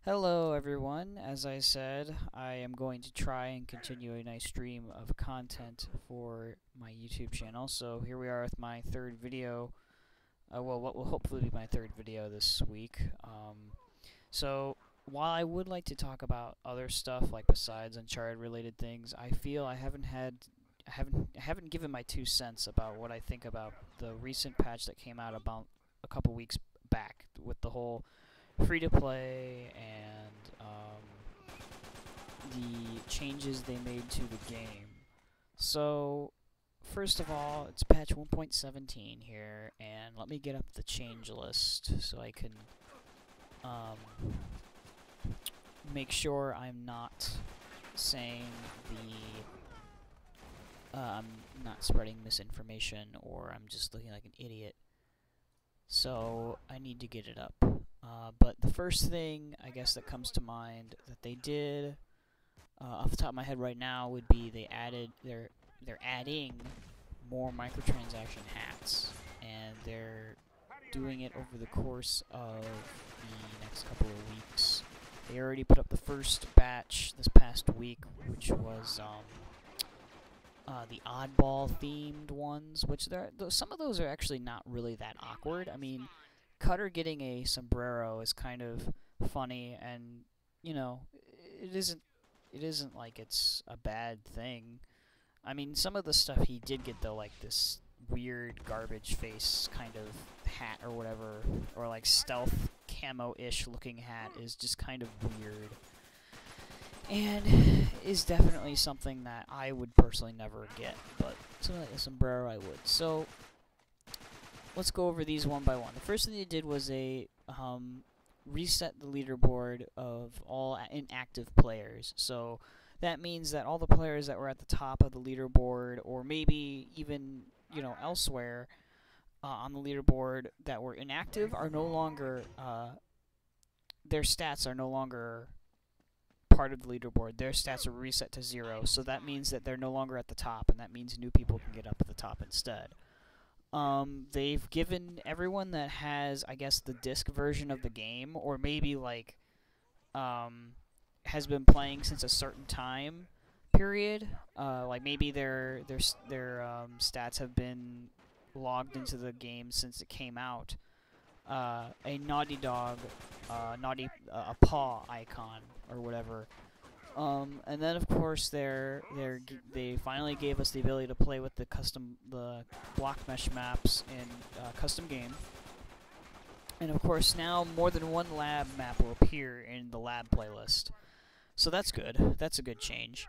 Hello everyone, as I said, I am going to try and continue a nice stream of content for my YouTube channel. So here we are with my third video, well, what will hopefully be my third video this week. So while I would like to talk about other stuff, like besides Uncharted related things, I feel I haven't given my 2 cents about what I think about the recent patch that came out about a couple weeks back with the whole free-to-play and the changes they made to the game. So, first of all, it's patch 1.17 here, and let me get up the change list so I can make sure I'm not saying I'm not spreading misinformation or I'm just looking like an idiot. So, I need to get it up. But the first thing, I guess, that comes to mind that they did, off the top of my head right now, would be they're adding more microtransaction hats, and they're doing it over the course of the next couple of weeks. They already put up the first batch this past week, which was the oddball themed ones, which some of those are actually not really that awkward. I mean, Cutter getting a sombrero is kind of funny, and you know, it isn't like it's a bad thing. I mean, some of the stuff he did get though, like this weird garbage face kind of hat or whatever, or like stealth camo-ish looking hat, is just kind of weird, and is definitely something that I would personally never get, but something like a sombrero I would. So let's go over these one by one. The first thing they did was reset the leaderboard of all inactive players. So that means that all the players that were at the top of the leaderboard, or maybe even elsewhere on the leaderboard that were inactive, are no longer their stats are no longer part of the leaderboard. Their stats are reset to 0. So that means that they're no longer at the top, and that means new people can get up at the top instead. They've given everyone that has, I guess, the disc version of the game, or maybe like has been playing since a certain time period, like maybe their stats have been logged into the game since it came out, a Naughty Dog, a paw icon or whatever. And then of course they finally gave us the ability to play with the block mesh maps in custom game. And of course now more than one lab map will appear in the lab playlist. So that's good. That's a good change.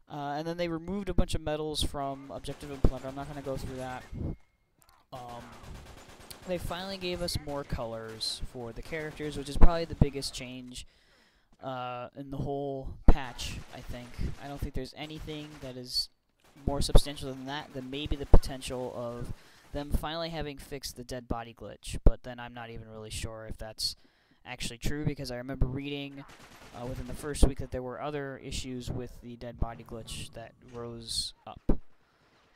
And then they removed a bunch of medals from Objective and Plunder. I'm not going to go through that. They finally gave us more colors for the characters, which is probably the biggest change in the whole patch, I think. I don't think there's anything that is more substantial than that, than maybe the potential of them finally having fixed the dead body glitch, but then I'm not even really sure if that's actually true, because I remember reading within the first week that there were other issues with the dead body glitch that rose up,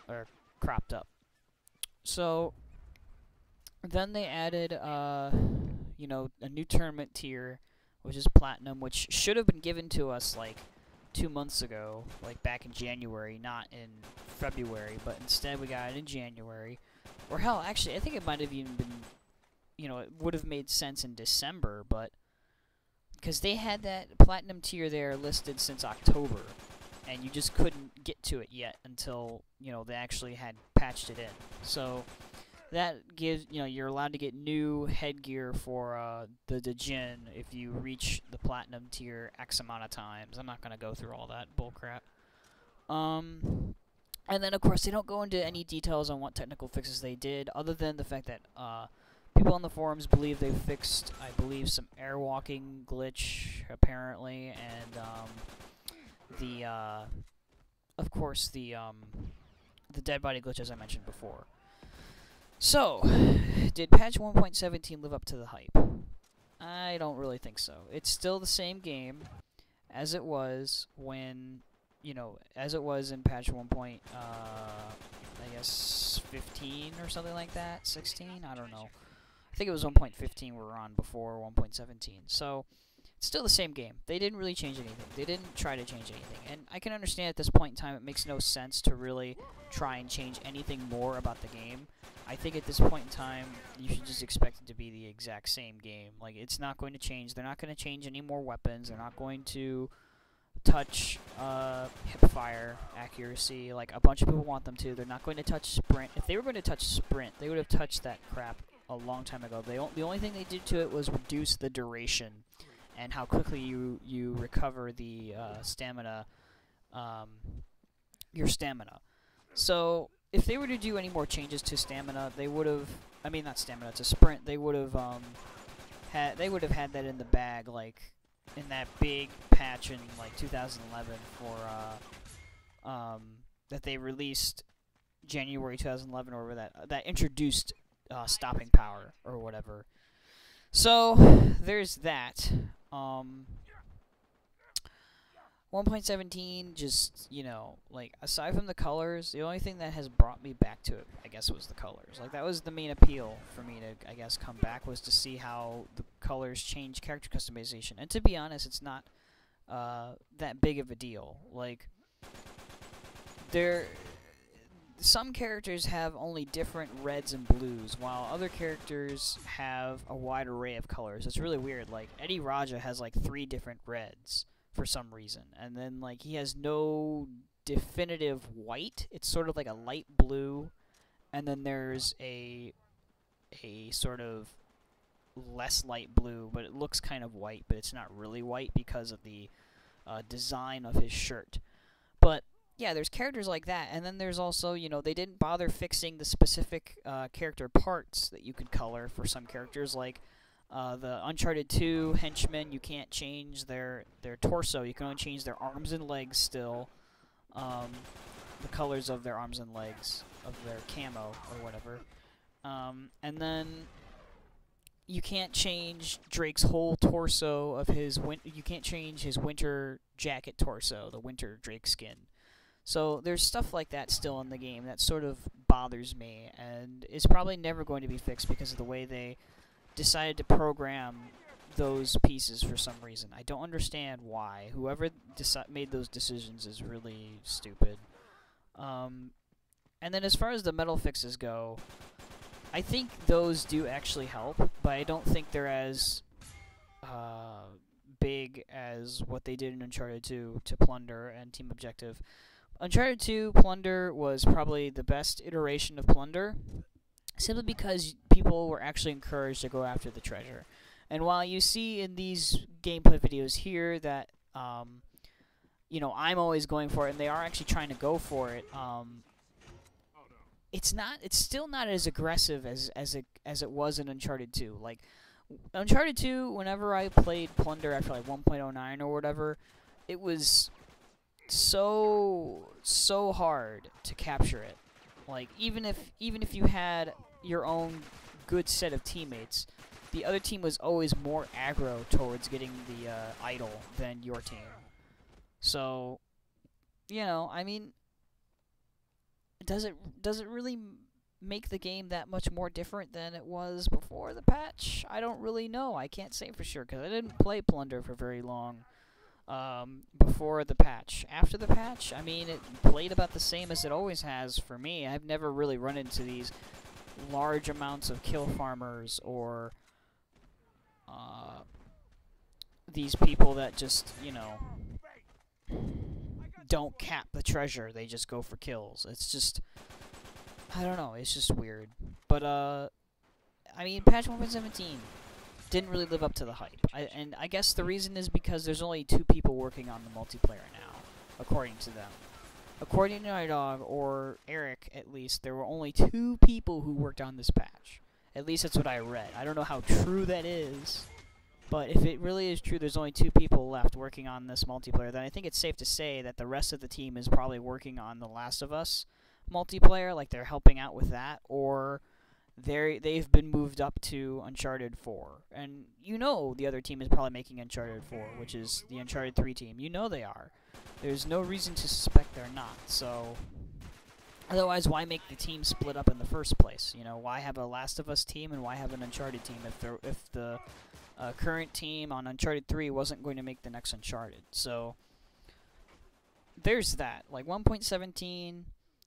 or cropped up. So then they added, a new tournament tier, which is Platinum, which should have been given to us, like, 2 months ago, like, back in January, not in February, but instead we got it in January. Or hell, actually, I think it might have even been, it would have made sense in December, but because they had that Platinum tier there listed since October, and you just couldn't get to it yet until, they actually had patched it in. So that gives, you're allowed to get new headgear for the Djinn if you reach the Platinum tier X amount of times. I'm not going to go through all that bullcrap. And then, of course, they don't go into any details on what technical fixes they did, other than the fact that people on the forums believe they fixed, I believe, some airwalking glitch, apparently, and of course, the dead body glitch, as I mentioned before. So, did patch 1.17 live up to the hype? I don't really think so. It's still the same game as it was when, as it was in patch 1. I guess 15 or something like that, 16. I don't know. I think it was 1.15 we were on before 1.17. So It's still the same game. They didn't really change anything. They didn't try to change anything. And I can understand at this point in time it makes no sense to really try and change anything more about the game. I think at this point in time, you should just expect it to be the exact same game. Like, it's not going to change. They're not going to change any more weapons. They're not going to touch hip fire accuracy like a bunch of people want them to. They're not going to touch sprint. If they were going to touch sprint, they would have touched that crap a long time ago. The only thing they did to it was reduce the duration and how quickly you recover the stamina, your stamina. So if they were to do any more changes to stamina, they would have. I mean, not stamina, to sprint. They would have had. They would have had that in the bag, like in that big patch in like 2011 for that they released January 2011 or whatever that introduced stopping power or whatever. So there's that. 1.17, just, you know, like, aside from the colors, the only thing that has brought me back to it, I guess, was the colors. Like, that was the main appeal for me to, I guess, come back, was to see how the colors change character customization. And to be honest, it's not that big of a deal. Like, some characters have only different reds and blues, while other characters have a wide array of colors. It's really weird. Like, Eddie Raja has, like, 3 different reds for some reason, and then like he has no definitive white. It's sort of like a light blue, and then there's a sort of less light blue, but it looks kind of white, but it's not really white because of the design of his shirt. But yeah, there's characters like that, and then there's also, you know, they didn't bother fixing the specific character parts that you could color for some characters, like the Uncharted 2 henchmen. You can't change their torso. You can only change their arms and legs still. The colors of their arms and legs, of their camo or whatever. And then you can't change Drake's whole torso of his you can't change his winter jacket torso, the winter Drake skin. So there's stuff like that still in the game that sort of bothers me, and is probably never going to be fixed because of the way they decided to program those pieces for some reason. I don't understand why. Whoever made those decisions is really stupid. And then as far as the metal fixes go, I think those do actually help, but I don't think they're as big as what they did in Uncharted 2 to Plunder and Team Objective. Uncharted 2 Plunder was probably the best iteration of Plunder, simply because people were actually encouraged to go after the treasure. And while you see in these gameplay videos here that, you know, I'm always going for it, and they are actually trying to go for it, it's still not as aggressive as it was in Uncharted 2. Like, Uncharted 2, whenever I played Plunder after like 1.09 or whatever, it was so hard to capture it. Like, even if you had your own good set of teammates, the other team was always more aggro towards getting the idol than your team. So, you know, I mean, does it really make the game that much more different than it was before the patch? I don't really know. I can't say for sure, because I didn't play Plunder for very long before the patch. After the patch, I mean, it played about the same as it always has for me. I've never really run into these large amounts of kill farmers or these people that just, you know, don't cap the treasure. They just go for kills. It's just, I don't know, it's just weird. But, I mean, patch 1.17 didn't really live up to the hype. And I guess the reason is because there's only 2 people working on the multiplayer now, according to them. According to Naughty Dog, or Eric at least, there were only 2 people who worked on this patch. At least that's what I read. I don't know how true that is, but if it really is true, there's only 2 people left working on this multiplayer, then I think it's safe to say that the rest of the team is probably working on The Last of Us multiplayer, like they're helping out with that, or they've been moved up to Uncharted 4. And you know the other team is probably making Uncharted 4, which is the Uncharted 3 team. You know they are. There's no reason to suspect they're not, so otherwise why make the team split up in the first place? You know, why have a Last of Us team and why have an Uncharted team if the current team on Uncharted 3 wasn't going to make the next Uncharted. So there's that. Like 1.17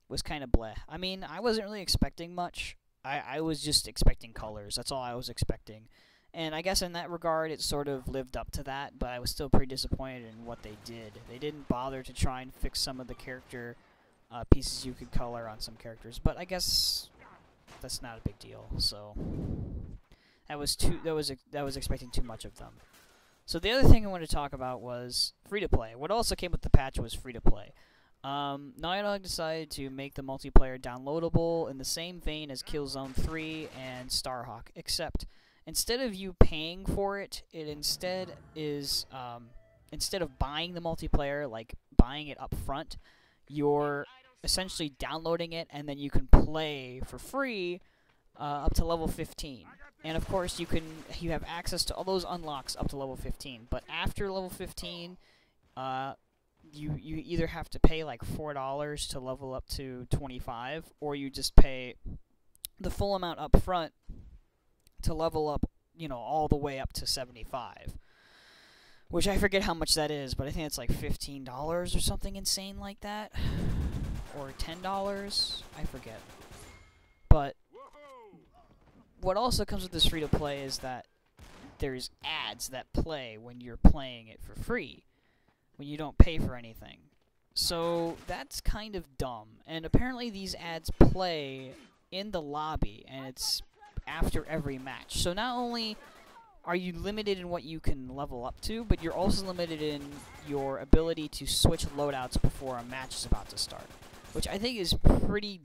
was kind of bleh. I mean, I wasn't really expecting much. I was just expecting colors. That's all I was expecting. And I guess in that regard, it sort of lived up to that, but I was still pretty disappointed in what they did. They didn't bother to try and fix some of the character pieces you could color on some characters, but I guess that's not a big deal. So that was expecting too much of them. So the other thing I wanted to talk about was free-to-play. What also came with the patch was free-to-play. Naughty Dog decided to make the multiplayer downloadable in the same vein as Killzone 3 and Starhawk, except instead of you paying for it, it instead is, instead of buying the multiplayer, like buying it up front, you're essentially downloading it, and then you can play for free up to level 15. And of course, you have access to all those unlocks up to level 15. But after level 15, you either have to pay like $4 to level up to 25, or you just pay the full amount up front to level up, you know, all the way up to 75. Which I forget how much that is, but I think it's like $15 or something insane like that. Or $10, I forget. But what also comes with this free-to-play is that there's ads that play when you're playing it for free, when you don't pay for anything. So that's kind of dumb. And apparently these ads play in the lobby, and it's after every match. So not only are you limited in what you can level up to, but you're also limited in your ability to switch loadouts before a match is about to start, which I think is pretty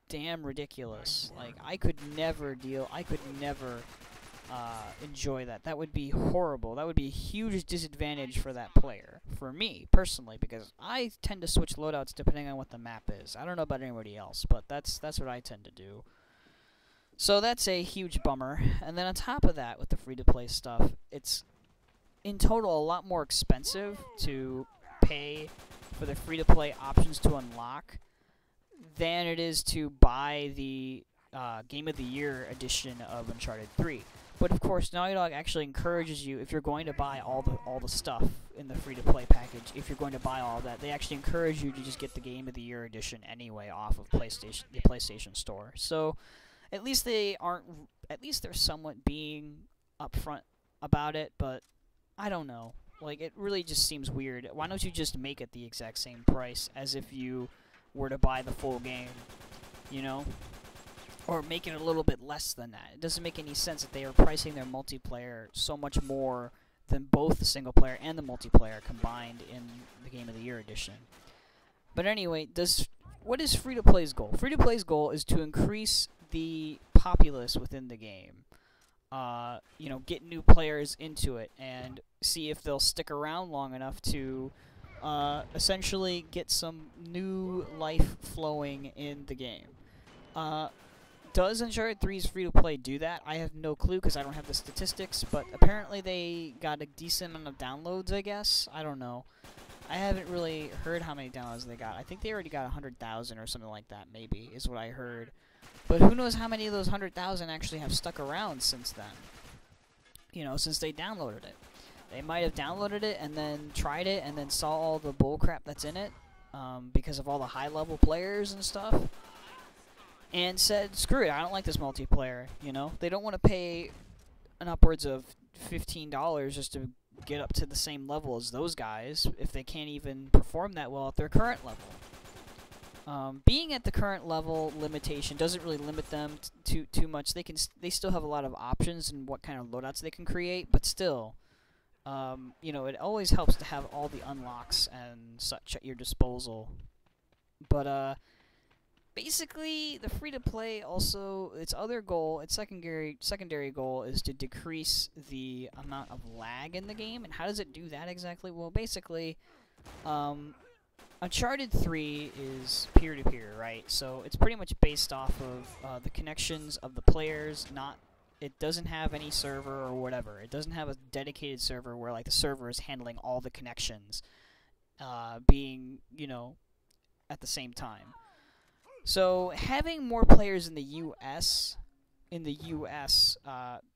damn ridiculous. Like, I could never enjoy that. That would be horrible. That would be a huge disadvantage for that player. For me, personally, because I tend to switch loadouts depending on what the map is. I don't know about anybody else, but that's what I tend to do. So that's a huge bummer. And then on top of that, with the free-to-play stuff, it's in total a lot more expensive to pay for the free-to-play options to unlock than it is to buy the Game of the Year edition of Uncharted 3. But of course, Naughty Dog actually encourages you, if you're going to buy all the stuff in the free-to-play package, if you're going to buy all that, they actually encourage you to just get the Game of the Year edition anyway off of the PlayStation Store. So at least they're somewhat being upfront about it, but I don't know. Like, it really just seems weird. Why don't you just make it the exact same price as if you were to buy the full game, you know? Or make it a little bit less than that. It doesn't make any sense that they are pricing their multiplayer so much more than both the single player and the multiplayer combined in the Game of the Year edition. But anyway, what is Free-to-Play's goal? Free-to-Play's goal is to increase the populace within the game. You know, get new players into it and see if they'll stick around long enough to essentially get some new life flowing in the game. Does Uncharted 3's free-to-play do that? I have no clue because I don't have the statistics, but apparently they got a decent amount of downloads, I guess. I don't know. I haven't really heard how many downloads they got. I think they already got 100,000 or something like that, maybe, is what I heard. But who knows how many of those 100,000 actually have stuck around since then? You know, since they downloaded it. They might have downloaded it and then tried it and then saw all the bullcrap that's in it because of all the high-level players and stuff, and said, screw it, I don't like this multiplayer, you know? They don't want to pay an upwards of $15 just to get up to the same level as those guys if they can't even perform that well at their current level. Being at the current level limitation doesn't really limit them too much. They still have a lot of options and what kind of loadouts they can create, but still, you know, it always helps to have all the unlocks and such at your disposal. But basically, the free-to-play also, its secondary goal is to decrease the amount of lag in the game. And how does it do that exactly? Well, basically, Uncharted 3 is peer-to-peer, right? So it's pretty much based off of the connections of the players. It doesn't have any server or whatever. It doesn't have a dedicated server where like the server is handling all the connections, being, you know, at the same time. So having more players in the US in the U.S.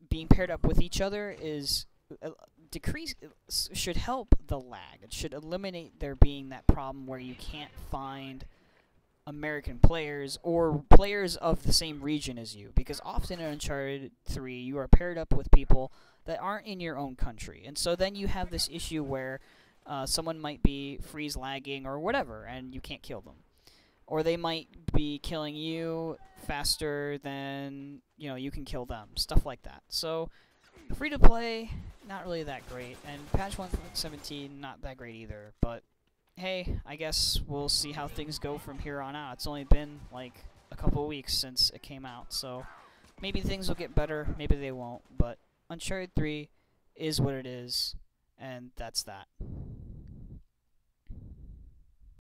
Being paired up with each other is decrease should help the lag. It should eliminate there being that problem where you can't find American players or players of the same region as you, because often in Uncharted 3 you are paired up with people that aren't in your own country, and so then you have this issue where someone might be freeze lagging or whatever and you can't kill them, or they might be killing you faster than you can kill them, stuff like that. So free to play, not really that great, and patch 1.17 not that great either, but hey, I guess we'll see how things go from here on out. It's only been like a couple of weeks since it came out, so maybe things will get better, maybe they won't, but Uncharted 3 is what it is, and that's that.